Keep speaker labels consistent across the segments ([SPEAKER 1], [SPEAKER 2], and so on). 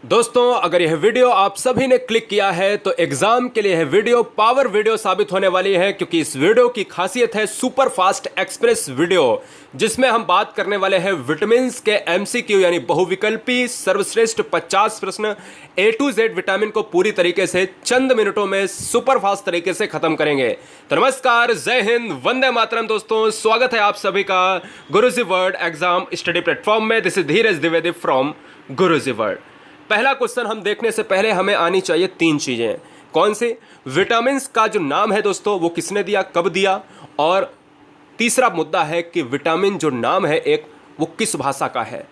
[SPEAKER 1] दोस्तों, अगर यह वीडियो आप सभी ने क्लिक किया है तो एग्जाम के लिए यह वीडियो पावर वीडियो साबित होने वाली है, क्योंकि इस वीडियो की खासियत है सुपर फास्ट एक्सप्रेस वीडियो, जिसमें हम बात करने वाले हैं विटामिन के एमसीक्यू यानी बहुविकल्पी सर्वश्रेष्ठ 50 प्रश्न A to Z विटामिन को पूरी तरीके से चंद मिनटों में सुपर फास्ट तरीके से खत्म करेंगे। तो नमस्कार, जय हिंद, वंदे मातरम। दोस्तों, स्वागत है आप सभी का गुरुजी वर्ल्ड एग्जाम स्टडी प्लेटफॉर्म में। This is Dheeraj Dwivedi from Guruji world. पहला क्वेश्चन हम देखने से पहले हमें आनी चाहिए तीन चीजें। कौन सी? विटामिन का जो नाम है दोस्तों वो किसने दिया, कब दिया, और तीसरा मुद्दा है कि विटामिन जो नाम है एक वो किस भाषा का है।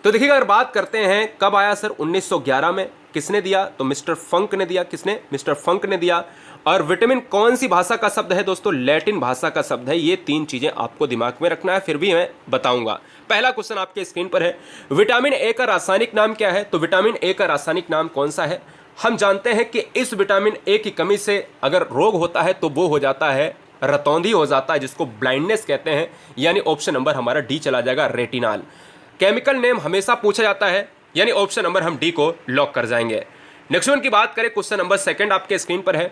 [SPEAKER 1] तो देखिएगा, अगर बात करते हैं कब आया सर, 1911 में। किसने दिया? तो मिस्टर फंक ने दिया। किसने? मिस्टर फंक ने दिया। और विटामिन कौन सी भाषा का शब्द है दोस्तों? लैटिन भाषा का शब्द है। ये तीन चीजें आपको दिमाग में रखना है, फिर भी मैं बताऊंगा। पहला क्वेश्चन आपके स्क्रीन पर है, विटामिन ए का रासायनिक नाम क्या है? तो विटामिन ए का रासायनिक नाम कौन सा है? हम जानते हैं कि इस विटामिन ए की कमी से अगर रोग होता है तो वो हो जाता है रतौंधी हो जाता है, जिसको ब्लाइंडनेस कहते हैं। यानी ऑप्शन नंबर हमारा डी चला जाएगा, रेटिनाल। केमिकल नेम हमेशा पूछा जाता है, यानी ऑप्शन नंबर हम डी को लॉक कर जाएंगे। नेक्स्ट वन की बात करें, क्वेश्चन नंबर सेकंड आपके स्क्रीन पर है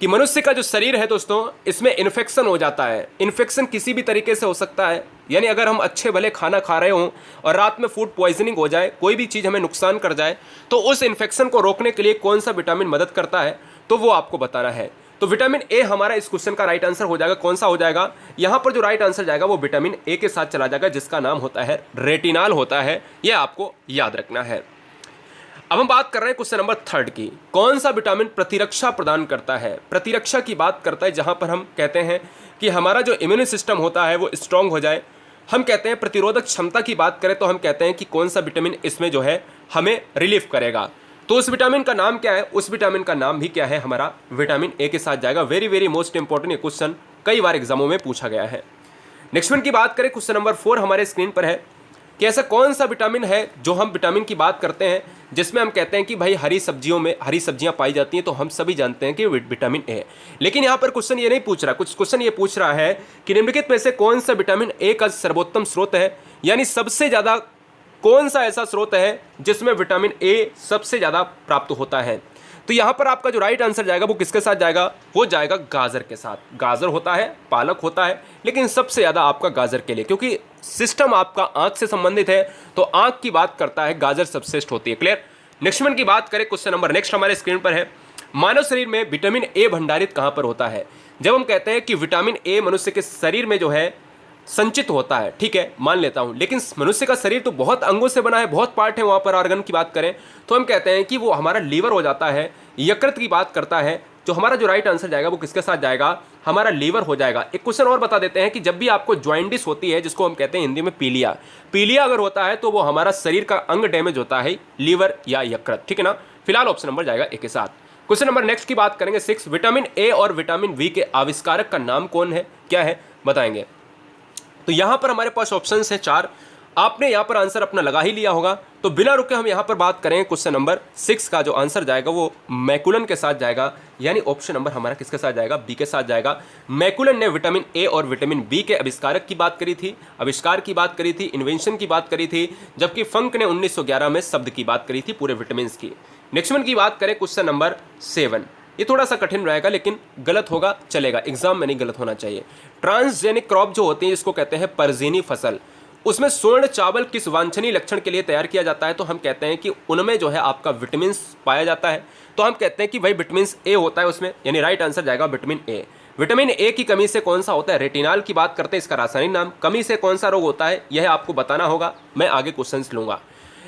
[SPEAKER 1] कि मनुष्य का जो शरीर है दोस्तों, इसमें इन्फेक्शन हो जाता है। इन्फेक्शन किसी भी तरीके से हो सकता है, यानी अगर हम अच्छे भले खाना खा रहे हों और रात में फूड पॉइजनिंग हो जाए, कोई भी चीज़ हमें नुकसान कर जाए, तो उस इन्फेक्शन को रोकने के लिए कौन सा विटामिन मदद करता है, तो वो आपको बताना है। तो विटामिन ए हमारा इस क्वेश्चन का राइट आंसर हो जाएगा। कौन सा हो जाएगा? यहाँ पर जो राइट आंसर जाएगा वो विटामिन ए के साथ चला जाएगा, जिसका नाम होता है रेटिनाल होता है। यह आपको याद रखना है। अब हम बात कर रहे हैं क्वेश्चन नंबर थर्ड की। कौन सा विटामिन प्रतिरक्षा प्रदान करता है? प्रतिरक्षा की बात करता है, जहां पर हम कहते हैं कि हमारा जो इम्यून सिस्टम होता है वो स्ट्रांग हो जाए। हम कहते हैं प्रतिरोधक क्षमता की बात करें तो हम कहते हैं कि कौन सा विटामिन इसमें जो है हमें रिलीफ करेगा। तो उस विटामिन का नाम क्या है? उस विटामिन का नाम भी क्या है? हमारा विटामिन ए के साथ जाएगा। वेरी वेरी मोस्ट इंपॉर्टेंट, ये क्वेश्चन कई बार एग्जामों में पूछा गया है। नेक्स्ट वन की बात करें, क्वेश्चन नंबर 4 हमारे स्क्रीन पर है कि ऐसा कौन सा विटामिन है जो हम विटामिन की बात करते हैं जिसमें हम कहते हैं कि भाई हरी सब्जियों में हरी सब्जियां पाई जाती हैं, तो हम सभी जानते हैं कि विटामिन ए। लेकिन यहाँ पर क्वेश्चन ये नहीं पूछ रहा, कुछ क्वेश्चन ये पूछ रहा है कि निम्नलिखित में से कौन सा विटामिन ए का सर्वोत्तम स्रोत है, यानी सबसे ज़्यादा कौन सा ऐसा स्रोत है जिसमें विटामिन ए सबसे ज़्यादा प्राप्त होता है। तो यहाँ पर आपका जो राइट आंसर जाएगा वो किसके साथ जाएगा? वो जाएगा गाजर के साथ। गाजर होता है, पालक होता है, लेकिन सबसे ज़्यादा आपका गाजर के लिए, क्योंकि सिस्टम आपका आंख से संबंधित है, तो आंख की बात करता है, गाजर सबश्रेष्ठ होती है। क्लियर? नेक्स्ट वन की बात करें, क्वेश्चन नंबर नेक्स्ट हमारे स्क्रीन पर है, मानव शरीर में विटामिन ए भंडारित कहाँ पर होता है? जब हम कहते हैं कि विटामिन ए मनुष्य के शरीर में जो है संचित होता है, ठीक है, मान लेता हूं, लेकिन मनुष्य का शरीर तो बहुत अंगों से बना है, बहुत पार्ट है, वहां पर ऑर्गन की बात करें तो हम कहते हैं कि वो हमारा लीवर हो जाता है। यकृत की बात करता है, तो हमारा जो राइट आंसर जाएगा वो किसके साथ जाएगा? हमारा लीवर हो जाएगा। एक क्वेश्चन और बता देते हैं कि जब भी आपको जॉइंटिस होती है, जिसको हम कहते हैं हिंदी में पीलिया, पीलिया अगर होता है तो वो हमारा शरीर का अंग डैमेज होता है, लीवर या यकृत, ठीक है ना। फिलहाल ऑप्शन नंबर जाएगा ए के साथ। क्वेश्चन नंबर नेक्स्ट की बात करेंगे 6, विटामिन ए और विटामिन बी के आविष्कारक का नाम कौन है, क्या है, बताएंगे। तो यहां पर हमारे पास ऑप्शंस हैं 4। आपने यहां पर आंसर अपना लगा ही लिया होगा, तो बिना रुके हम यहां पर बात करें क्वेश्चन नंबर 6 का जो आंसर जाएगा वो मैकुलन के साथ जाएगा, यानी ऑप्शन नंबर हमारा किसके साथ जाएगा? बी के साथ जाएगा। मैकुलन ने विटामिन ए और विटामिन बी के आविष्कारक की बात करी थी, आविष्कार की बात करी थी, इन्वेंशन की बात करी थी, जबकि फंक ने 1911 में शब्द की बात करी थी पूरे विटामिन की। नेक्स्ट वन की बात करें क्वेश्चन नंबर 7, ये थोड़ा सा कठिन रहेगा, लेकिन गलत होगा चलेगा, एग्जाम में नहीं गलत होना चाहिए। ट्रांसजेनिक क्रॉप जो होती है, जिसको कहते हैं परजीनी फसल, उसमें स्वर्ण चावल किस वांछनीय लक्षण के लिए तैयार किया जाता है? तो हम कहते हैं कि उनमें जो है आपका विटामिन पाया जाता है, तो हम कहते हैं कि भाई विटामिन ए होता है उसमें, यानी राइट आंसर जाएगा विटामिन ए। विटामिन ए की कमी से कौन सा होता है? रेटिनाल की बात करते हैं, इसका रासायनिक नाम। कमी से कौन सा रोग होता है, यह आपको बताना होगा, मैं आगे क्वेश्चन लूंगा।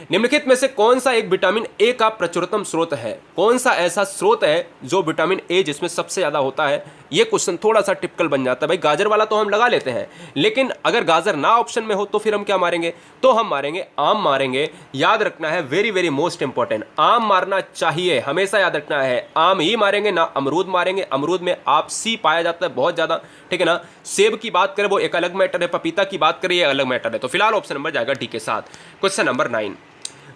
[SPEAKER 1] निम्नलिखित में से कौन सा एक विटामिन ए का प्रचुरतम स्रोत है? कौन सा ऐसा स्रोत है जो विटामिन ए जिसमें सबसे ज्यादा होता है? ये क्वेश्चन थोड़ा सा टिपिकल बन जाता है। भाई गाजर वाला तो हम लगा लेते हैं, लेकिन अगर गाजर ना ऑप्शन में हो तो फिर हम क्या मारेंगे? तो हम मारेंगे आम मारेंगे। याद रखना है, वेरी वेरी मोस्ट इंपॉर्टेंट, आम मारना चाहिए, हमेशा याद रखना है, आम ही मारेंगे, ना अमरूद मारेंगे। अमरूद में आप सी पाया जाता है बहुत ज्यादा, ठीक है ना। सेब की बात करें वो एक अलग मैटर है, पपीता की बात करें ये अलग मैटर है। तो फिलहाल ऑप्शन नंबर जाएगा डी के साथ। क्वेश्चन नंबर 9,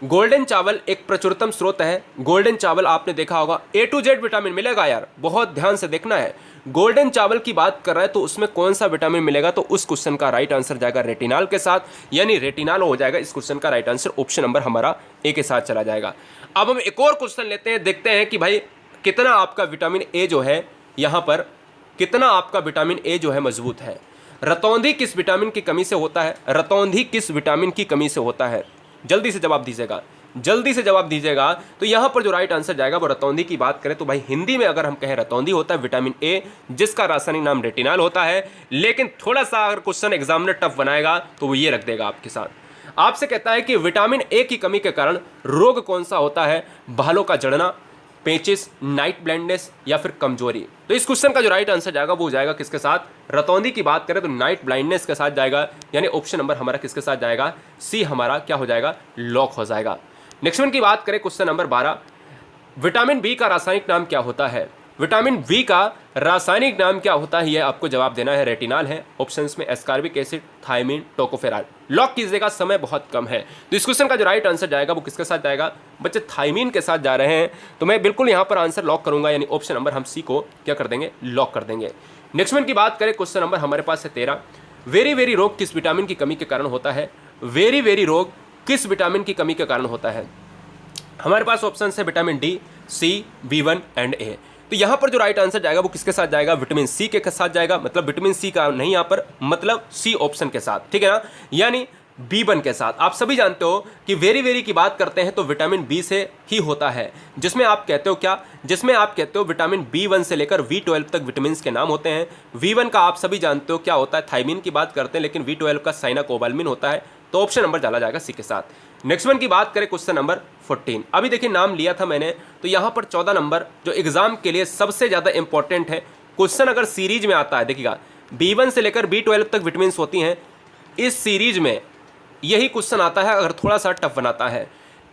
[SPEAKER 1] गोल्डन चावल एक प्रचुरतम स्रोत है। गोल्डन चावल आपने देखा होगा, A to Z विटामिन मिलेगा यार, बहुत ध्यान से देखना है। गोल्डन चावल की बात कर रहा है तो उसमें कौन सा विटामिन मिलेगा, तो उस क्वेश्चन का राइट आंसर जाएगा रेटिनाल के साथ, यानी रेटिनाल हो जाएगा इस क्वेश्चन का राइट आंसर। ऑप्शन नंबर हमारा ए के साथ चला जाएगा। अब हम एक और क्वेश्चन लेते हैं, देखते हैं कि भाई कितना आपका विटामिन ए जो है यहाँ पर, कितना आपका विटामिन ए जो है मजबूत है। रतौंधी किस विटामिन की कमी से होता है? रतौंधी किस विटामिन की कमी से होता है? जल्दी से जवाब दीजिएगा, जल्दी से जवाब दीजिएगा। तो यहाँ पर जो राइट आंसर जाएगा वो रतौंधी की बात करें तो भाई हिंदी में अगर हम कहें रतौंधी होता है विटामिन ए, जिसका रासायनिक नाम रेटिनाल होता है। लेकिन थोड़ा सा अगर क्वेश्चन एग्जामिनर टफ बनाएगा तो वो ये रख देगा आपके साथ। आपसे कहता है कि विटामिन ए की कमी के कारण रोग कौन सा होता है? बालों का झड़ना, पेचिस, नाइट ब्लाइंडनेस या फिर कमजोरी। तो इस क्वेश्चन का जो राइट आंसर जाएगा वो जाएगा किसके साथ? रतौंधी की बात करें तो नाइट ब्लाइंडनेस के साथ जाएगा, यानी ऑप्शन नंबर हमारा किसके साथ जाएगा? सी हमारा क्या हो जाएगा? लॉक हो जाएगा। नेक्स्ट वन की बात करें, क्वेश्चन नंबर 12, विटामिन बी का रासायनिक नाम क्या होता है? विटामिन बी का रासायनिक नाम क्या होता है, यह आपको जवाब देना है। रेटिनाल है, ऑप्शंस में ascorbic acid, thiamine, tocopherol. Lock कीजिएगा, समय बहुत कम है। तो इस क्वेश्चन का जो राइट आंसर जाएगा वो किसके साथ जाएगा? बच्चे थायमिन के साथ जा रहे हैं, तो मैं बिल्कुल यहाँ पर आंसर लॉक करूंगा, यानी ऑप्शन नंबर हम सी को क्या कर देंगे? लॉक कर देंगे। नेक्स्ट वन की बात करें, क्वेश्चन नंबर हमारे पास है 13, वेरी वेरी रोग किस विटामिन की कमी के कारण होता है? वेरी वेरी रोग किस विटामिन की कमी के कारण होता है? हमारे पास ऑप्शन है vitamin D, C, B1 and A. तो यहाँ पर जो राइट आंसर जाएगा वो किसके साथ जाएगा? विटामिन सी के साथ जाएगा, मतलब विटामिन सी का नहीं यहाँ पर, मतलब सी ऑप्शन के साथ, ठीक है ना, यानी B1 के साथ। आप सभी जानते हो कि वेरी वेरी की बात करते हैं तो विटामिन बी से ही होता है, जिसमें आप कहते हो क्या? जिसमें आप कहते हो विटामिन B1 से लेकर V12 तक विटामिन के नाम होते हैं। V1 का आप सभी जानते हो क्या होता है? थायमिन की बात करते हैं, लेकिन V12 का साइनाकोबाल्मिन होता है। तो ऑप्शन नंबर डाला जाएगा सी के साथ। नेक्स्ट वन की बात करें, क्वेश्चन नंबर 14, अभी देखिए नाम लिया था मैंने, तो यहाँ पर 14 नंबर जो एग्जाम के लिए सबसे ज़्यादा इंपॉर्टेंट है क्वेश्चन, अगर सीरीज में आता है, देखिएगा B1 से लेकर B12 तक विटामिन होती हैं, इस सीरीज में यही क्वेश्चन आता है अगर थोड़ा सा टफ बनाता है।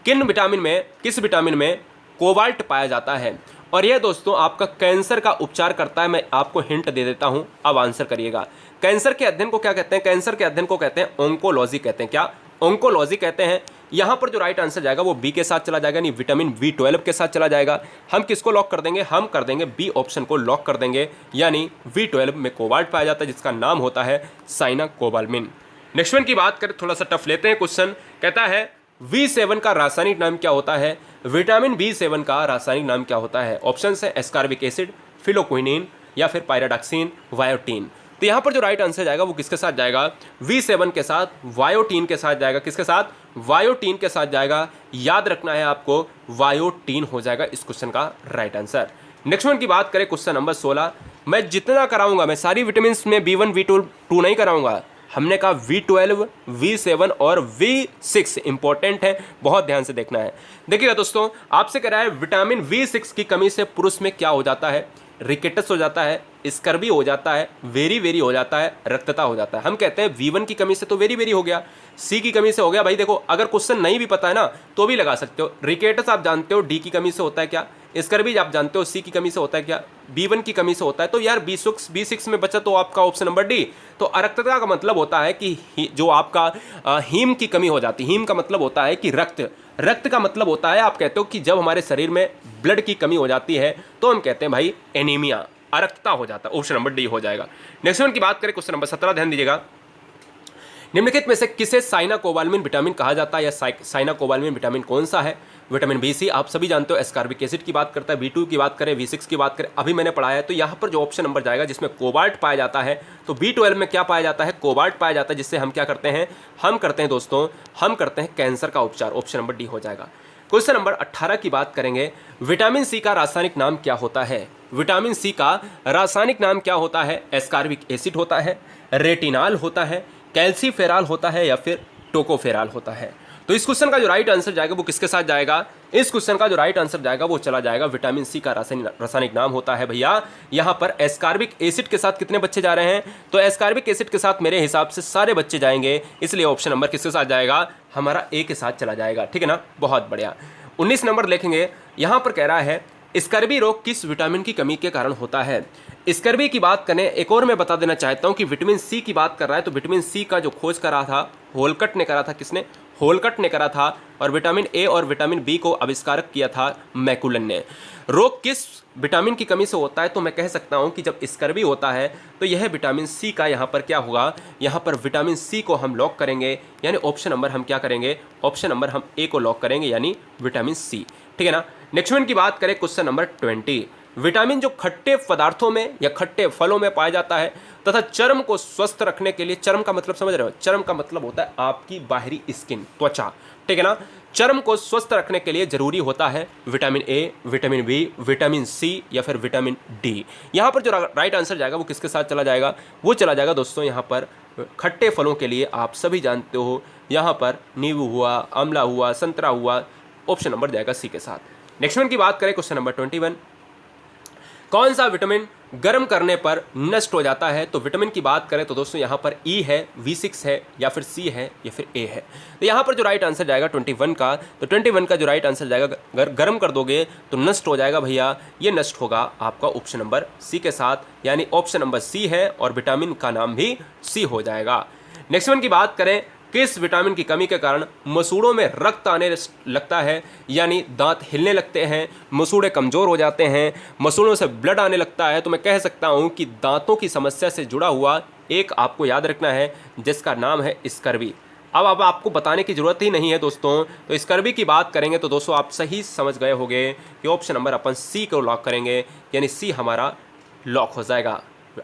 [SPEAKER 1] किस विटामिन में कोबाल्ट पाया जाता है? और यह दोस्तों आपका कैंसर का उपचार करता है। मैं आपको हिंट दे देता हूं, अब आंसर करिएगा। कैंसर के अध्ययन को क्या कहते हैं? कैंसर के अध्ययन को कहते हैं ऑन्कोलॉजी कहते हैं। क्या? ऑन्कोलॉजी कहते हैं। यहाँ पर जो राइट आंसर जाएगा वो बी के साथ चला जाएगा, यानी विटामिन B12 के साथ चला जाएगा। हम किसको लॉक कर देंगे? हम कर देंगे बी ऑप्शन को लॉक कर देंगे, यानी B12 में कोबाल्ट पाया जाता है जिसका नाम होता है साइनाकोबाल्मिन। नेक्स्ट वन की बात करें, थोड़ा सा टफ लेते हैं क्वेश्चन, कहता है B7 का रासायनिक नाम क्या होता है? विटामिन B7 का रासायनिक नाम क्या होता है? ऑप्शन है एस्कॉर्बिक एसिड, फिलोक्विनिन या फिर पायराडॉक्सिन, वायोटीन। तो यहाँ पर जो राइट आंसर जाएगा वो किसके साथ जाएगा? V7 के साथ वायोटीन के साथ जाएगा। किसके साथ? वायोटीन के साथ जाएगा। याद रखना है आपको, वायोटीन हो जाएगा इस क्वेश्चन का राइट आंसर। नेक्स्ट वन की बात करें, क्वेश्चन नंबर 16, मैं जितना कराऊंगा, मैं सारी विटामिन में B1 B2 नहीं कराऊंगा। हमने कहा V12, V7 और V6 इंपॉर्टेंट है, बहुत ध्यान से देखना है। देखिएगा दोस्तों, आपसे कह रहा है विटामिन V6 की कमी से पुरुष में क्या हो जाता है? रिकेटस हो जाता है, स्कर्वी हो जाता है, वेरी वेरी हो जाता है, रक्तता हो जाता है। हम कहते हैं V1 की कमी से तो वेरी वेरी हो गया, सी की कमी से हो गया। भाई देखो, अगर क्वेश्चन नहीं भी पता है ना तो भी लगा सकते हो। रिकेटस आप जानते हो डी की कमी से होता है क्या? स्कर्वी आप जानते हो सी की कमी से होता है क्या? B1 की कमी से होता है। तो यार B6 में बचा तो आपका ऑप्शन नंबर डी। तो अरक्तता का मतलब होता है कि जो आपका हीम की कमी हो जाती है। हीम का मतलब होता है कि रक्त का मतलब होता है, आप कहते हो कि जब हमारे शरीर में ब्लड की कमी हो जाती है तो हम कहते हैं भाई एनीमिया, अरक्तता हो जाता है। ऑप्शन नंबर डी हो जाएगा। नेक्स्ट वन की बात करें, क्वेश्चन नंबर 17, ध्यान दीजिएगा, निम्नलिखित में से किसे साइनाकोबाल्मिन विटामिन कहा जाता है, या साइनाकोबाल्मिन विटामिन कौन सा है? विटामिन B6 आप सभी जानते हो एस्कॉर्बिक एसिड की बात करता है। B2 की बात करें, V6 की बात करें, अभी मैंने पढ़ाया है। तो यहाँ पर जो ऑप्शन नंबर जाएगा जिसमें कोबाल्ट पाया जाता है, तो B12 में क्या पाया जाता है? कोबाल्ट पाया जाता है, जिससे हम क्या करते हैं? हम करते हैं दोस्तों, हम करते हैं कैंसर का उपचार। ऑप्शन नंबर डी हो जाएगा। क्वेश्चन नंबर 18 की बात करेंगे, विटामिन सी का रासायनिक नाम क्या होता है? विटामिन सी का रासायनिक नाम क्या होता है? एस्कॉर्बिक एसिड होता है, रेटिनाल होता है, कैल्सीफेरॉल होता है या फिर टोकोफेरॉल होता है? तो इस क्वेश्चन का जो राइट आंसर जाएगा वो किसके साथ जाएगा? इस क्वेश्चन का जो राइट आंसर जाएगा वो चला जाएगा, विटामिन सी का रासायनिक नाम होता है भैया यहाँ पर एस्कॉर्बिक एसिड के साथ कितने बच्चे जा रहे हैं? तो एस्कॉर्बिक एसिड के साथ मेरे हिसाब से सारे बच्चे जाएंगे, इसलिए ऑप्शन नंबर किसके साथ जाएगा? हमारा ए के साथ चला जाएगा, ठीक है ना, बहुत बढ़िया। 19 नंबर लिखेंगे, यहाँ पर कह रहा है स्कर्वी रोग किस विटामिन की कमी के कारण होता है? स्कर्वी की बात करें, एक और मैं बता देना चाहता हूँ कि विटामिन सी की बात कर रहा है, तो विटामिन सी का जो खोज करा था होलकट ने करा था। किसने? होलकट ने करा था और विटामिन ए और विटामिन बी को आविष्कारक किया था मैकुलन ने। रोग किस विटामिन की कमी से होता है? तो मैं कह सकता हूं कि जब स्कर्वी होता है तो यह विटामिन सी का यहाँ पर क्या होगा, यहाँ पर विटामिन सी को हम लॉक करेंगे, यानी ऑप्शन नंबर हम क्या करेंगे, ऑप्शन नंबर हम ए को लॉक करेंगे, यानी विटामिन सी। ठीक है ना। नेक्स्ट वन की बात करें, क्वेश्चन नंबर 20। विटामिन जो खट्टे पदार्थों में या खट्टे फलों में पाया जाता है तथा चर्म को स्वस्थ रखने के लिए, चर्म का मतलब समझ रहे हो, चर्म का मतलब होता है आपकी बाहरी स्किन, त्वचा। ठीक है ना। चर्म को स्वस्थ रखने के लिए जरूरी होता है vitamin A, vitamin B, vitamin C या फिर विटामिन डी। यहाँ पर जो राइट आंसर जाएगा वो किसके साथ चला जाएगा, वो चला जाएगा दोस्तों यहाँ पर खट्टे फलों के लिए। आप सभी जानते हो यहाँ पर नींबू हुआ, आंवला हुआ, संतरा हुआ, ऑप्शन नंबर जाएगा सी के साथ। नेक्स्ट वन की बात करें, क्वेश्चन नंबर 21। कौन सा विटामिन गर्म करने पर नष्ट हो जाता है? तो विटामिन की बात करें तो दोस्तों यहाँ पर ई है, V6 है, या फिर सी है, या फिर ए है। तो यहाँ पर जो राइट आंसर जाएगा 21 का, तो 21 का जो राइट आंसर जाएगा, अगर गर्म कर दोगे तो नष्ट हो जाएगा भैया, ये नष्ट होगा आपका ऑप्शन नंबर सी के साथ, यानी ऑप्शन नंबर सी है और विटामिन का नाम भी सी हो जाएगा। नेक्स्ट वन की बात करें, किस विटामिन की कमी के कारण मसूड़ों में रक्त आने लगता है, यानी दांत हिलने लगते हैं, मसूड़े कमज़ोर हो जाते हैं, मसूड़ों से ब्लड आने लगता है? तो मैं कह सकता हूं कि दांतों की समस्या से जुड़ा हुआ एक आपको याद रखना है जिसका नाम है स्कर्वी। अब आपको बताने की ज़रूरत ही नहीं है दोस्तों। तो स्कर्वी की बात करेंगे तो दोस्तों आप सही समझ गए होंगे कि ऑप्शन नंबर अपन सी को लॉक करेंगे, यानी सी हमारा लॉक हो जाएगा।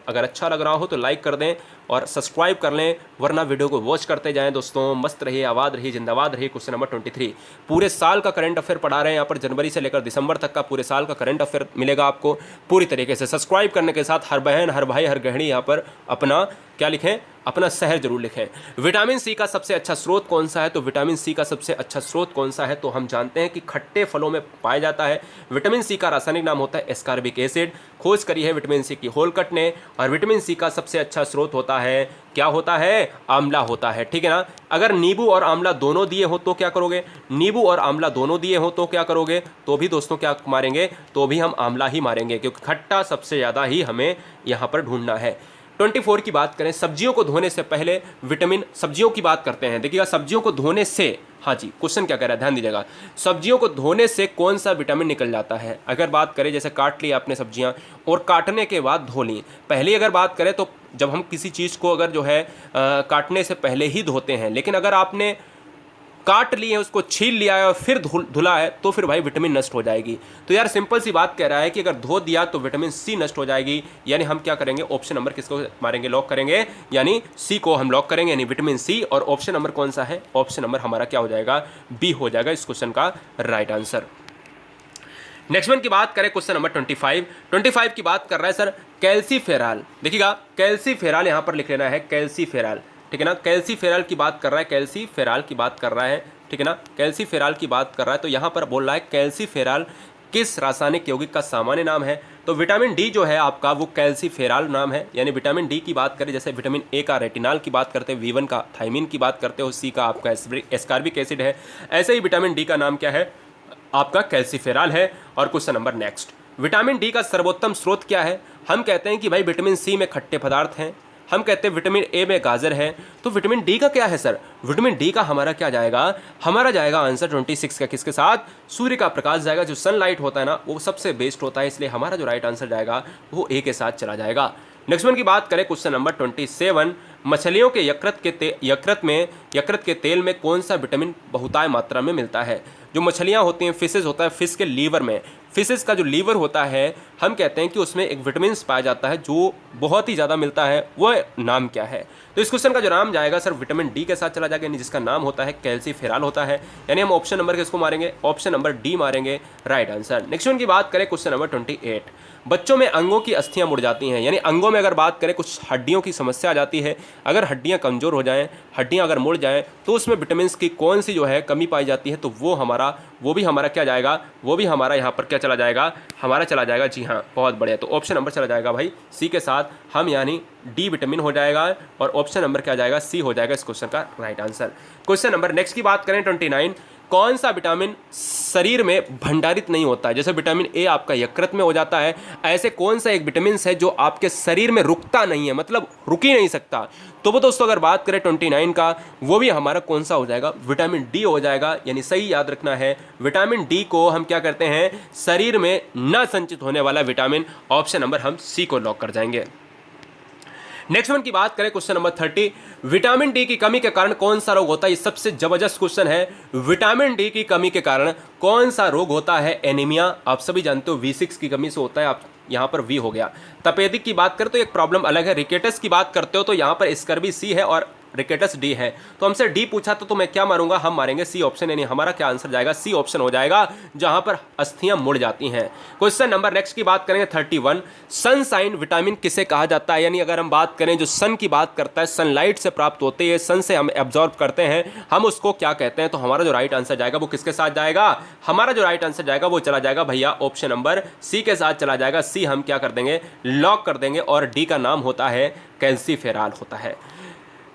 [SPEAKER 1] अगर अच्छा लग रहा हो तो लाइक कर दें और सब्सक्राइब कर लें, वरना वीडियो को वॉच करते जाएं दोस्तों। मस्त रहिए, आबाद रहिए, जिंदाबाद रहिए। क्वेश्चन नंबर 23, पूरे साल का करंट अफेयर पढ़ा रहे हैं यहाँ पर, जनवरी से लेकर दिसंबर तक का पूरे साल का करंट अफेयर मिलेगा आपको पूरी तरीके से। सब्सक्राइब करने के साथ हर बहन, हर भाई, हर गृहिणी यहाँ पर अपना क्या लिखें, अपना शहर जरूर लिखें। विटामिन सी का सबसे अच्छा स्रोत कौन सा है? तो विटामिन सी का सबसे अच्छा स्रोत कौन सा है? तो हम जानते हैं कि खट्टे फलों में पाया जाता है। विटामिन सी का रासायनिक नाम होता है एस्कॉर्बिक एसिड। खोज करी है विटामिन सी की होलकट ने। और विटामिन सी का सबसे अच्छा स्रोत होता है, क्या होता है? आंवला होता है। ठीक है ना। अगर नींबू और आंवला दोनों दिए हो तो क्या करोगे? नींबू और आंवला दोनों दिए हो तो क्या करोगे? तो भी दोस्तों क्या मारेंगे? तो भी हम आंवला ही मारेंगे, क्योंकि खट्टा सबसे ज़्यादा ही हमें यहाँ पर ढूंढना है। 24 की बात करें, सब्जियों को धोने से पहले विटामिन, सब्जियों की बात करते हैं, देखिएगा सब्जियों को धोने से, हाँ जी क्वेश्चन क्या कह रहा है ध्यान दीजिएगा, सब्जियों को धोने से कौन सा विटामिन निकल जाता है? अगर बात करें जैसे काट ली आपने सब्जियां और काटने के बाद धो ली, पहले अगर बात करें तो जब हम किसी चीज़ को अगर जो है काटने से पहले ही धोते हैं, लेकिन अगर आपने काट लिए उसको छील लिया है और फिर धुला है तो फिर भाई विटामिन नष्ट हो जाएगी। तो यार सिंपल सी बात कह रहा है कि अगर धो दिया तो विटामिन सी नष्ट हो जाएगी, यानी हम क्या करेंगे? ऑप्शन नंबर किसको मारेंगे? लॉक करेंगे, यानी सी को हम लॉक करेंगे, यानी विटामिन सी। और ऑप्शन नंबर कौन सा है? ऑप्शन नंबर हमारा क्या हो जाएगा? बी हो जाएगा इस क्वेश्चन का राइट आंसर। नेक्स्ट वन की बात करें, क्वेश्चन नंबर 25 की बात कर रहा है सर कैल्सीफेरॉल। देखिएगा कैल्सीफेरॉल यहाँ पर लिख लेना है, कैल्सीफेरॉल। ठीक है ना। कैल्सीफेरॉल की बात कर रहा है, कैल्सीफेरॉल की बात कर रहा है, ठीक है ना। कैल्सीफेरॉल की बात कर रहा है, तो यहाँ पर बोल रहा है कैल्सीफेरॉल किस रासायनिक यौगिक का सामान्य नाम है? तो विटामिन डी जो है आपका वो कैल्सीफेरॉल नाम है, यानी विटामिन डी की बात करें, जैसे विटामिन ए का रेटिनॉल की बात करते हैं, V1 का थायमिन की बात करते हो, सी का आपका एस्कॉर्बिक एसिड है, ऐसे ही विटामिन डी का नाम क्या है? आपका कैल्सीफेरॉल है। और question number next, vitamin D का सर्वोत्तम स्रोत क्या है? हम कहते हैं कि भाई विटामिन सी में खट्टे पदार्थ हैं, हम कहते हैं विटामिन ए में गाजर है, तो विटामिन डी का क्या है सर? विटामिन डी का हमारा क्या जाएगा? हमारा जाएगा आंसर 26 का किसके साथ? सूर्य का प्रकाश जाएगा। जो सनलाइट होता है ना वो सबसे बेस्ट होता है, इसलिए हमारा जो राइट आंसर जाएगा वो ए के साथ चला जाएगा। नेक्स्ट वन की बात करें, क्वेश्चन नंबर 27, मछलियों के यकृत के तेल में कौन सा विटामिन बहुतायत मात्रा में मिलता है? जो मछलियाँ होती हैं, फिशेज होता है, फिश के लीवर में, फिशेस का जो लीवर होता है हम कहते हैं कि उसमें एक विटामिन पाया जाता है जो बहुत ही ज़्यादा मिलता है, वो नाम क्या है? तो इस क्वेश्चन का जो नाम जाएगा सर विटामिन डी के साथ चला जाएगा, यानी जिसका नाम होता है कैल्सीफेरॉल होता है, यानी हम ऑप्शन नंबर किसको मारेंगे? ऑप्शन नंबर डी मारेंगे राइट आंसर। नेक्स्ट वन की बात करें, क्वेश्चन नंबर 28, बच्चों में अंगों की अस्थियां मुड़ जाती हैं, यानी अंगों में अगर बात करें कुछ हड्डियों की समस्या आ जाती है, अगर हड्डियां कमज़ोर हो जाएं, हड्डियां अगर मुड़ जाएं, तो उसमें विटामिन की कौन सी जो है कमी पाई जाती है? तो वो भी हमारा क्या जाएगा? वो भी हमारा यहाँ पर क्या चला जाएगा? हमारा चला जाएगा, जी हाँ बहुत बढ़िया, तो ऑप्शन नंबर चला जाएगा भाई सी के साथ, हम यानी डी विटामिन हो जाएगा और ऑप्शन नंबर क्या जाएगा? सी हो जाएगा इस क्वेश्चन का right answer. Question number next की बात करें 29, कौन सा विटामिन शरीर में भंडारित नहीं होता है? जैसे विटामिन ए आपका यकृत में हो जाता है, ऐसे कौन सा एक विटामिन है जो आपके शरीर में रुकता नहीं है, मतलब रुक ही नहीं सकता? तो वो दोस्तों अगर बात करें 29 का, वो भी हमारा कौन सा हो जाएगा? विटामिन डी हो जाएगा। यानी सही याद रखना है, विटामिन डी को हम क्या करते हैं? शरीर में न संचित होने वाला विटामिन। ऑप्शन नंबर हम सी को लॉक कर जाएंगे। नेक्स्ट वन की बात करें, क्वेश्चन नंबर 30, विटामिन डी की कमी के कारण कौन सा रोग होता है? ये सबसे जबरदस्त क्वेश्चन है। विटामिन डी की कमी के कारण कौन सा रोग होता है? एनीमिया। आप सभी जानते हो V6 की कमी से होता है। आप यहाँ पर वी हो गया। तपेदिक की बात करें तो एक प्रॉब्लम अलग है। रिकेटस की बात करते हो तो यहाँ पर स्कर्वी सी है और रिकेटस डी है। तो हमसे डी पूछा तो मैं क्या मारूंगा? हम मारेंगे सी ऑप्शन। यानी हमारा क्या आंसर जाएगा? सी ऑप्शन हो जाएगा, जहां पर अस्थियां मुड़ जाती हैं। क्वेश्चन नंबर नेक्स्ट की बात करेंगे 31, सनसाइन विटामिन किसे कहा जाता है? यानी अगर हम बात करें जो सन की बात करता है, सनलाइट से प्राप्त होते हैं, सन से हम एब्जॉर्ब करते हैं, हम उसको क्या कहते हैं? तो हमारा जो राइट आंसर जाएगा वो किसके साथ जाएगा? हमारा जो राइट आंसर जाएगा वो चला जाएगा भैया ऑप्शन नंबर सी के साथ चला जाएगा। सी हम क्या कर देंगे? लॉक कर देंगे। और डी का नाम होता है कैल्सीफेरॉल होता है।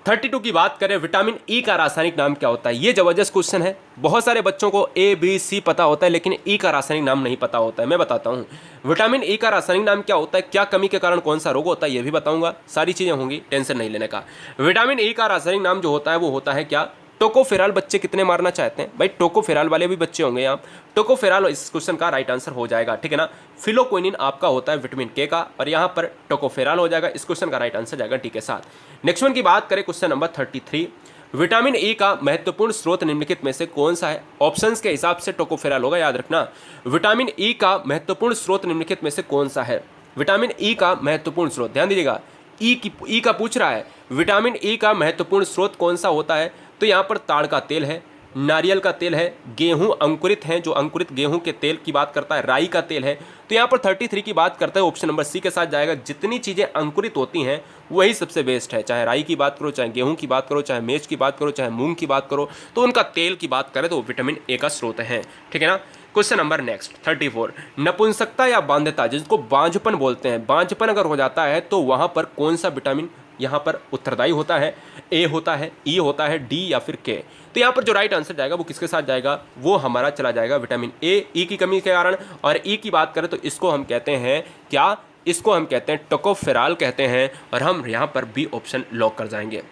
[SPEAKER 1] 32 की बात करें, विटामिन ई का रासायनिक नाम क्या होता है? ये जबरदस्त क्वेश्चन है। बहुत सारे बच्चों को ए बी सी पता होता है, लेकिन ई का रासायनिक नाम नहीं पता होता है। मैं बताता हूँ विटामिन ई का रासायनिक नाम क्या होता है, क्या कमी के कारण कौन सा रोग होता है, ये भी बताऊंगा। सारी चीजें होंगी, टेंशन नहीं लेने का। विटामिन ई का रासायनिक नाम जो होता है वो होता है क्या? टोकोफेरॉल। बच्चे कितने मारना चाहते हैं भाई? टोकोफेरॉल वाले भी बच्चे होंगे यहाँ। टोकोफेरॉल इस क्वेश्चन का राइट आंसर हो जाएगा, ठीक है ना। फिलोक्विनिन आपका होता है विटामिन के का, और यहाँ पर टोकोफेरॉल हो जाएगा। इस क्वेश्चन का राइट आंसर जाएगा डी के साथ। नेक्स्ट वन की बात करें, क्वेश्चन नंबर 33, विटामिन ई का महत्वपूर्ण स्रोत निम्नलिखित में से कौन सा है? ऑप्शंस के हिसाब से टोकोफेरॉल होगा, याद रखना। विटामिन ई का महत्वपूर्ण स्रोत निम्नलिखित में से कौन सा है? विटामिन ई का महत्वपूर्ण स्रोत, ध्यान दीजिएगा, ई का पूछ रहा है। विटामिन ई का महत्वपूर्ण स्रोत कौन सा होता है? तो यहाँ पर ताड़ का तेल है, नारियल का तेल है, गेहूं अंकुरित हैं, जो अंकुरित गेहूं के तेल की बात करता है, राई का तेल है। तो यहाँ पर 33 की बात करता है, ऑप्शन नंबर सी के साथ जाएगा। जितनी चीज़ें अंकुरित होती हैं वही सबसे बेस्ट है। चाहे राई की बात करो, चाहे गेहूं की बात करो, चाहे मेज की बात करो, चाहे मूंग की बात करो, तो उनका तेल की बात करें तो विटामिन ए का स्रोत है, ठीक है ना। क्वेश्चन नंबर नेक्स्ट 34, नपुंसकता या बांध्यता, जिसको बांझपन बोलते हैं, बांझपन अगर हो जाता है तो वहाँ पर कौन सा विटामिन यहाँ पर उत्तरदायी होता है? ए होता है, ई होता है, डी या फिर के? तो यहाँ पर जो राइट आंसर जाएगा वो किसके साथ जाएगा? वो हमारा चला जाएगा विटामिन ए। ई की कमी के कारण, और ई की बात करें तो इसको हम कहते हैं क्या? इसको हम कहते हैं टोकोफेरॉल कहते हैं, और हम यहाँ पर बी ऑप्शन लॉक कर जाएंगे।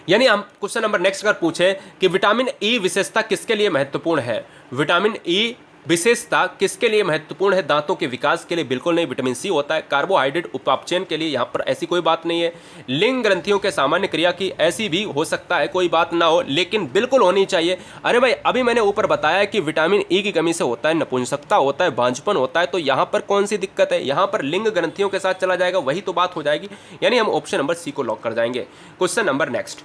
[SPEAKER 1] यानी हम क्वेश्चन नंबर नेक्स्ट अगर पूछे कि विटामिन ई विशेषता किसके लिए महत्वपूर्ण है? विटामिन ई विशेषता किसके लिए महत्वपूर्ण है? दांतों के विकास के लिए बिल्कुल नहीं, विटामिन सी होता है। कार्बोहाइड्रेट उपापचयन के लिए, यहाँ पर ऐसी कोई बात नहीं है। लिंग ग्रंथियों के सामान्य क्रिया की, ऐसी भी हो सकता है कोई बात ना हो, लेकिन बिल्कुल होनी चाहिए। अरे भाई अभी मैंने ऊपर बताया कि विटामिन ई की कमी से होता है नपुंसकता, होता है बांझपन होता है, तो यहाँ पर कौन सी दिक्कत है? यहाँ पर लिंग ग्रंथियों के साथ चला जाएगा, वही तो बात हो जाएगी। यानी हम ऑप्शन नंबर सी को लॉक कर जाएंगे। क्वेश्चन नंबर नेक्स्ट,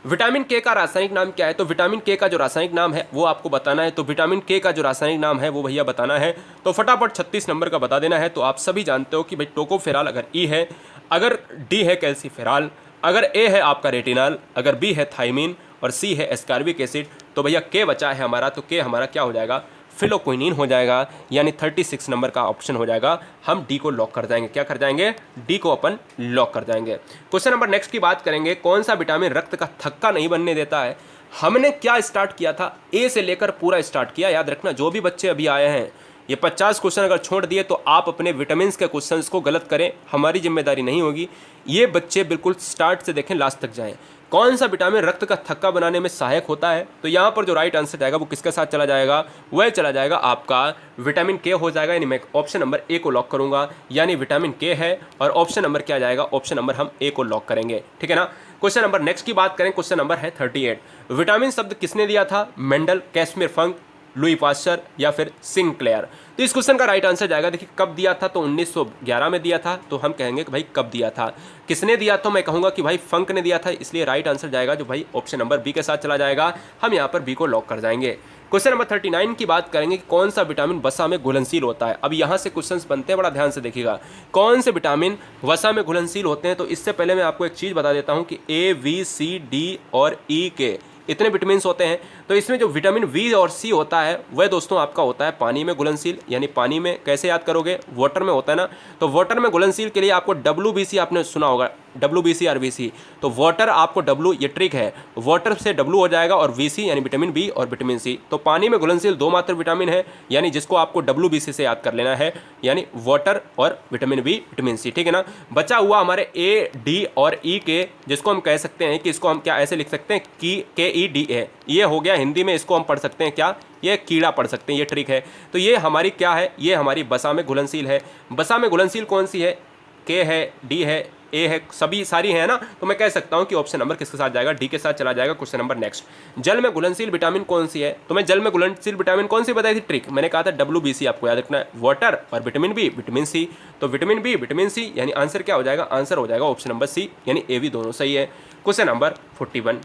[SPEAKER 1] विटामिन के का रासायनिक नाम क्या है? तो विटामिन के का जो रासायनिक नाम है वो आपको बताना है। तो विटामिन के का जो रासायनिक नाम है वो भैया बताना है, तो फटाफट 36 नंबर का बता देना है। तो आप सभी जानते हो कि भाई टोकोफेरॉल अगर ई है, अगर डी है कैल्सीफेरॉल, अगर ए है आपका रेटिनॉल, अगर बी है थायमीन, और सी है एस्कॉर्बिक एसिड, तो भैया के बचा है हमारा। तो के हमारा क्या हो जाएगा? फिलोक्विनिन हो जाएगा। यानी 36 नंबर का ऑप्शन हो जाएगा। हम डी को लॉक कर जाएंगे। क्या कर जाएंगे? डी को अपन लॉक कर जाएंगे। क्वेश्चन नंबर नेक्स्ट की बात करेंगे, कौन सा विटामिन रक्त का थक्का नहीं बनने देता है? हमने क्या स्टार्ट किया था? ए से लेकर पूरा स्टार्ट किया। याद रखना, जो भी बच्चे अभी आए हैं, ये 50 क्वेश्चन अगर छोड़ दिए तो आप अपने विटामिन के क्वेश्चंस को गलत करें, हमारी जिम्मेदारी नहीं होगी। ये बच्चे बिल्कुल स्टार्ट से देखें, लास्ट तक जाएं। कौन सा विटामिन रक्त का थक्का बनाने में सहायक होता है? तो यहाँ पर जो राइट आंसर जाएगा वो किसके साथ चला जाएगा? वह चला जाएगा आपका विटामिन के हो जाएगा। यानी मैं ऑप्शन नंबर ए को लॉक करूंगा। यानी विटामिन के है, और ऑप्शन नंबर क्या जाएगा? ऑप्शन नंबर हम ए को लॉक करेंगे, ठीक है ना। क्वेश्चन नंबर नेक्स्ट की बात करें, क्वेश्चन नंबर है 38, विटामिन शब्द किसने दिया था? मेंडल, कैस्मिर फंक, लुई पास्चर या फिर सिंक्लेयर? तो इस क्वेश्चन का राइट आंसर जाएगा, देखिए कब दिया था? तो 1911 में दिया था। तो हम कहेंगे कि भाई कब दिया था, किसने दिया? तो मैं कहूंगा कि भाई फंक ने दिया था, इसलिए राइट आंसर जाएगा जो भाई ऑप्शन नंबर बी के साथ चला जाएगा। हम यहाँ पर बी को लॉक कर जाएंगे। क्वेश्चन नंबर 39 की बात करेंगे कि कौन सा विटामिन वसा में घुलनशील होता है? अब यहाँ से क्वेश्चंस बनते हैं, बड़ा ध्यान से देखिएगा। कौन से विटामिन वसा में घुलनशील होते हैं? तो इससे पहले मैं आपको एक चीज़ बता देता हूँ कि ए, बी, सी, डी और ई के इतने विटामिन होते हैं। तो इसमें जो विटामिन बी और सी होता है वह दोस्तों आपका होता है पानी में घुलनशील, यानी पानी में कैसे याद करोगे, वाटर में होता है ना, तो वाटर में घुलनशील के लिए आपको WBC आपने सुना होगा, WBC RBC, तो वाटर आपको W, ये ट्रिक है, वाटर से W हो जाएगा और VC यानी विटामिन बी और विटामिन सी। तो पानी में घुलनशील दो मात्र विटामिन है, यानी जिसको आपको WBC से याद कर लेना है, यानी वाटर और विटामिन बी विटामिन सी, ठीक है ना। बचा हुआ हमारे A, D और E के, जिसको हम कह सकते हैं कि इसको हम क्या ऐसे लिख सकते हैं कि KEDA, ये हो गया हिंदी में, इसको हम पढ़ सकते हैं क्या, ये कीड़ा पढ़ सकते हैं, ये ट्रिक है। तो ये हमारी क्या है, ये हमारी बसा में घुलनशील है। बसा में घुलनशील कौन सी है, K है, D है, A है, सभी सारी है ना, तो मैं कह सकता हूं कि ऑप्शन नंबर किसके साथ जाएगा, डी के साथ चला जाएगा। क्वेश्चन नंबर नेक्स्ट, जल में घुलनशील विटामिन कौन सी है, तो मैं जल में घुलनशील विटामिन कौन सी बताई थी ट्रिक, मैंने कहा था WBC, आपको याद रखना है, वाटर और विटामिन बी विटामिन सी। तो विटामिन बी विटामिन सी यानी आंसर क्या हो जाएगा, आंसर हो जाएगा ऑप्शन नंबर सी, यानी ए भी दोनों सही है। क्वेश्चन नंबर 41,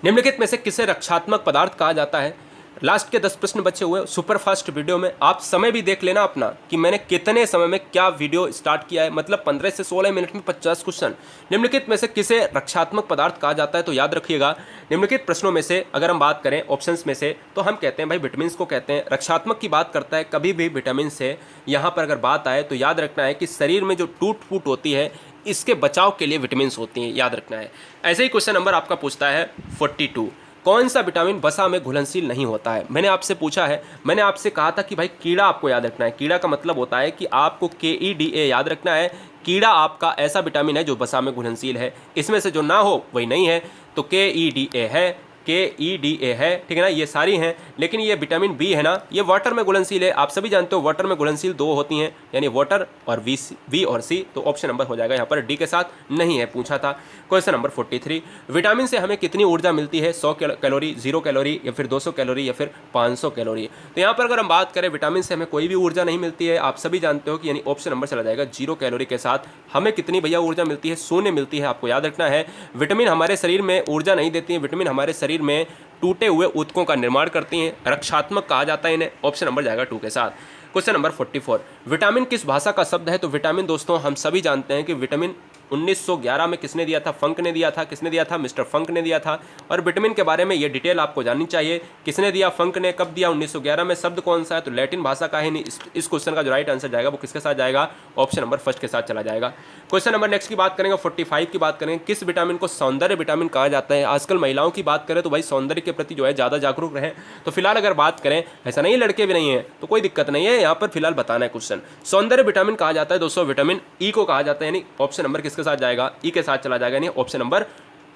[SPEAKER 1] निम्नलिखित में से किसे रक्षात्मक पदार्थ कहा जाता है। लास्ट के 10 प्रश्न बचे हुए सुपर फास्ट वीडियो में, आप समय भी देख लेना अपना कि मैंने कितने समय में क्या वीडियो स्टार्ट किया है, मतलब 15 से 16 मिनट में 50 क्वेश्चन। निम्नलिखित में से किसे रक्षात्मक पदार्थ कहा जाता है, तो याद रखिएगा निम्नलिखित प्रश्नों में से अगर हम बात करें ऑप्शंस में से, तो हम कहते हैं भाई विटामिन को कहते हैं। रक्षात्मक की बात करता है कभी भी विटामिन से, यहाँ पर अगर बात आए तो याद रखना है कि शरीर में जो टूट फूट होती है इसके बचाव के लिए विटामिन होती हैं, याद रखना है। ऐसे ही क्वेश्चन नंबर आपका पूछता है 42, कौन सा विटामिन वसा में घुलनशील नहीं होता है। मैंने आपसे पूछा है, मैंने आपसे कहा था कि भाई कीड़ा आपको याद रखना है। कीड़ा का मतलब होता है कि आपको KEDA याद रखना है। कीड़ा आपका ऐसा विटामिन है जो वसा में घुलनशील है, इसमें से जो ना हो वही नहीं है, तो KEDA है, KEDA है, ठीक है ना, ये सारी हैं। लेकिन ये विटामिन बी है ना, ये वाटर में घुलनशील है, आप सभी जानते हो वाटर में घुलनशील दो होती हैं, यानी वाटर और V और C, तो ऑप्शन नंबर हो जाएगा यहाँ पर डी के साथ, नहीं है पूछा था। क्वेश्चन नंबर 43, विटामिन से हमें कितनी ऊर्जा मिलती है, 100 कैलोरी, 0 कैलोरी या फिर 200 कैलोरी या फिर 500 कैलोरी। तो यहाँ पर अगर हम बात करें विटामिन से हमें कोई भी ऊर्जा नहीं मिलती है, आप सभी जानते हो कि यानी ऑप्शन नंबर चला जाएगा 0 कैलोरी के साथ। हमें कितनी भैया ऊर्जा मिलती है, 0 मिलती है, आपको याद रखना है। विटामिन हमारे शरीर में ऊर्जा नहीं देती है, विटामिन हमारे शरीर में टूटे हुए ऊतकों का निर्माण करती हैं, रक्षात्मक कहा जाता है इन्हें, ऑप्शन नंबर जाएगा 2 के साथ। क्वेश्चन नंबर 44, विटामिन किस भाषा का शब्द है, तो विटामिन दोस्तों हम सभी जानते हैं कि विटामिन 1911 में किसने दिया था, फंक ने दिया था। किसने दिया था, मिस्टर फंक ने दिया था। और विटामिन के बारे में ये डिटेल आपको जाननी चाहिए, किसने दिया, फंक ने, कब दिया, 1911 में। शब्द कौन सा है, तो लैटिन भाषा का है। नहीं, इस क्वेश्चन का जो राइट आंसर जाएगा वो किसके साथ जाएगा, ऑप्शन नंबर फर्स्ट के साथ चला जाएगा। क्वेश्चन नंबर नेक्स्ट की बात करेंगे, 45 की बात करेंगे, किस विटामिन को सौंदर्य विटामिन कहा जाता है। आजकल महिलाओं की बात करें तो भाई सौंदर्य के प्रति जो है ज़्यादा जागरूक रहें। तो फिलहाल अगर बात करें, ऐसा नहीं लड़के भी नहीं है तो कोई दिक्कत नहीं है, यहाँ पर फिलहाल बताना है क्वेश्चन। सौंदर्य विटामिन कहा जाता है दोस्तों विटामिन ई को कहा जाता है, यानी ऑप्शन नंबर किसके साथ जाएगा, ई के साथ चला जाएगा, यानी ऑप्शन नंबर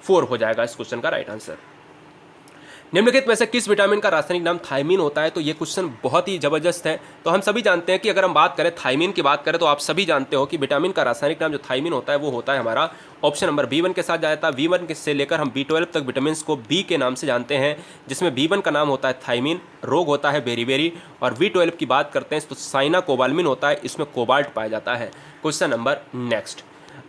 [SPEAKER 1] 4 हो जाएगा इस क्वेश्चन का राइट आंसर। निम्नलिखित में से किस विटामिन का रासायनिक नाम थायमीन होता है, तो ये क्वेश्चन बहुत ही जबरदस्त है। तो हम सभी जानते हैं कि अगर हम बात करें थायमीन की बात करें तो आप सभी जानते हो कि विटामिन का रासायनिक नाम जो थायमीन होता है वो होता है हमारा ऑप्शन नंबर B1 के साथ जाता है। B1 से लेकर हम B12 तक विटामिन को B के नाम से जानते हैं, जिसमें B1 का नाम होता है थायमीन, रोग होता है बेरीबेरी, और B12 की बात करते हैं तो साइना कोबालमिन होता है, इसमें कोबाल्ट पाया जाता है। क्वेश्चन नंबर नेक्स्ट,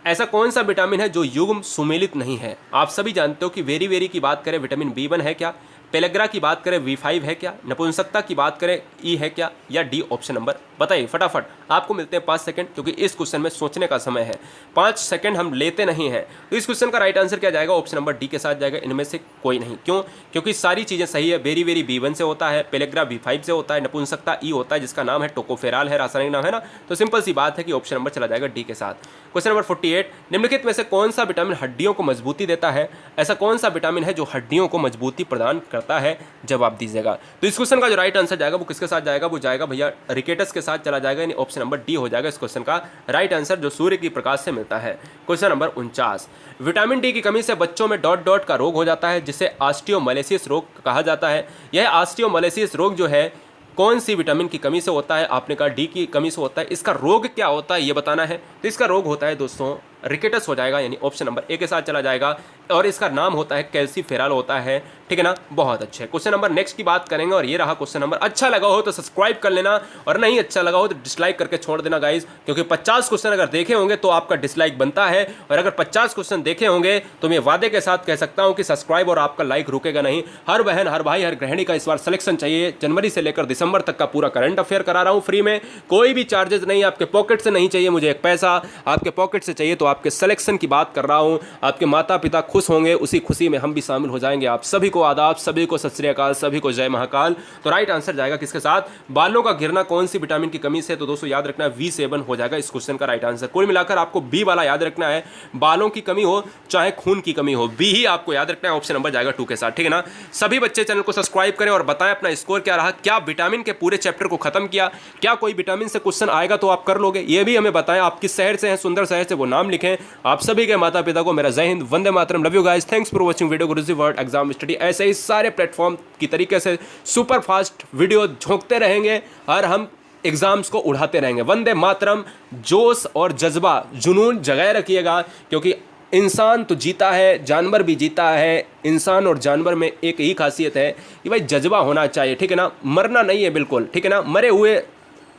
[SPEAKER 1] ऐसा कौन सा विटामिन है जो युग्म सुमेलित नहीं है। आप सभी जानते हो कि वेरी की बात करें विटामिन B1 है क्या, पेलेग्रा की बात करें V5 है क्या, नपुंसकता की बात करें E है क्या, या डी ऑप्शन नंबर, बताइए फटाफट। आपको मिलते हैं 5 सेकंड, क्योंकि इस क्वेश्चन में सोचने का समय है, 5 सेकंड हम लेते नहीं हैं। तो इस क्वेश्चन का राइट आंसर क्या जाएगा, ऑप्शन नंबर डी के साथ जाएगा, इनमें से कोई नहीं। क्यों, क्योंकि सारी चीज़ें सही है। वेरी B1 से होता है, पेलेग्रा V5 से होता है, नपुंसकता E होता है जिसका नाम है टोकोफेराल है, रासायनिक नाम है ना। तो सिंपल सी बात है कि ऑप्शन नंबर चला जाएगा डी के साथ। क्वेश्चन नंबर 48, निम्नलिखित में से कौन सा विटामिन हड्डियों को मजबूती देता है। ऐसा कौन सा विटामिन है जो हड्डियों को मजबूती प्रदान करता है, जवाब दीजिएगा। तो इस क्वेश्चन का जो राइट आंसर जाएगा वो किसके साथ जाएगा, वो जाएगा भैया रिकेटस के साथ चला जाएगा, यानी ऑप्शन नंबर डी हो जाएगा इस क्वेश्चन का राइट आंसर, जो सूर्य की प्रकाश से मिलता है। क्वेश्चन नंबर 49, विटामिन डी की कमी से बच्चों में डॉट का रोग हो जाता है, जिसे ऑस्टियोमलेसिस रोग कहा जाता है। यह ऑस्टियोमलेसिस रोग जो है कौन सी विटामिन की कमी से होता है, आपने कहा डी की कमी से होता है। इसका रोग क्या होता है ये बताना है। तो इसका रोग होता है दोस्तों रिकेटस हो जाएगा, यानी ऑप्शन नंबर ए के साथ चला जाएगा, और इसका नाम होता है कैल्सीफेरॉल होता है, ठीक है ना। बहुत अच्छे। क्वेश्चन नंबर नेक्स्ट की बात करेंगे, और ये रहा क्वेश्चन नंबर। अच्छा लगा हो तो सब्सक्राइब कर लेना, और नहीं अच्छा लगा हो तो डिसलाइक करके छोड़ देना गाइज, क्योंकि 50 क्वेश्चन अगर देखे होंगे तो आपका डिसलाइक बनता है, और अगर 50 क्वेश्चन देखे होंगे तो मैं वादे के साथ कह सकता हूं कि सब्सक्राइब और आपका लाइक रुकेगा नहीं। हर बहन, हर भाई, हर गृहिणी का इस बार सिलेक्शन चाहिए। जनवरी से लेकर दिसंबर तक का पूरा करंट अफेयर करा रहा हूं फ्री में, कोई भी चार्जेस नहीं, आपके पॉकेट से नहीं चाहिए मुझे एक पैसा, आपके पॉकेट से चाहिए तो आपके सिलेक्शन की बात कर रहा हूं। आपके माता पिता खुश होंगे, उसी खुशी में हम भी शामिल हो जाएंगे। आप सभी को आदाब, सभी को सत श्री अकाल, सभी को जय महाकाल। तो राइट आंसर जाएगा किसके साथ? बालों का गिरना कौन सी विटामिन की कमी से? तो दोस्तों याद रखना V7 हो जाएगा इस क्वेश्चन का राइट आंसर। कुल मिलाकर आपको बी वाला याद रखना है, बालों की कमी हो चाहे खून की कमी हो, बी ही आपको याद रखना है। ऑप्शन नंबर जाएगा 2 के साथ, ठीक है ना। सभी बच्चे चैनल को सब्सक्राइब करें और बताएं अपना स्कोर क्या रहा, क्या विटामिन के पूरे चैप्टर को खत्म किया, क्या कोई विटामिन से क्वेश्चन आएगा तो आप कर लोगे, ये भी हमें बताएं। आप किस शहर से हैं, सुंदर शहर से, वो नाम लिखें। आप सभी के माता पिता को मेरा जय हिंद, वंदे मातरम, love you guys, thanks for watching video Guruji world exam study. ऐसे ही सारे प्लेटफॉर्म की तरीके से सुपर फास्ट वीडियो झोंकते रहेंगे और हम एग्जाम्स को उड़ाते रहेंगे। वंदे मातरम। जोश और जज्बा, जुनून जगाए रखिएगा, क्योंकि इंसान तो जीता है, जानवर भी जीता है। इंसान और जानवर में एक ही खासियत है कि भाई जज्बा होना चाहिए, ठीक है ना। मरना नहीं है बिल्कुल, ठीक है ना। मरे हुए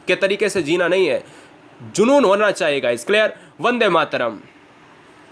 [SPEAKER 1] के तरीके से जीना नहीं है, जुनून होना चाहिए गाइस। क्लियर? वंदे मातरम।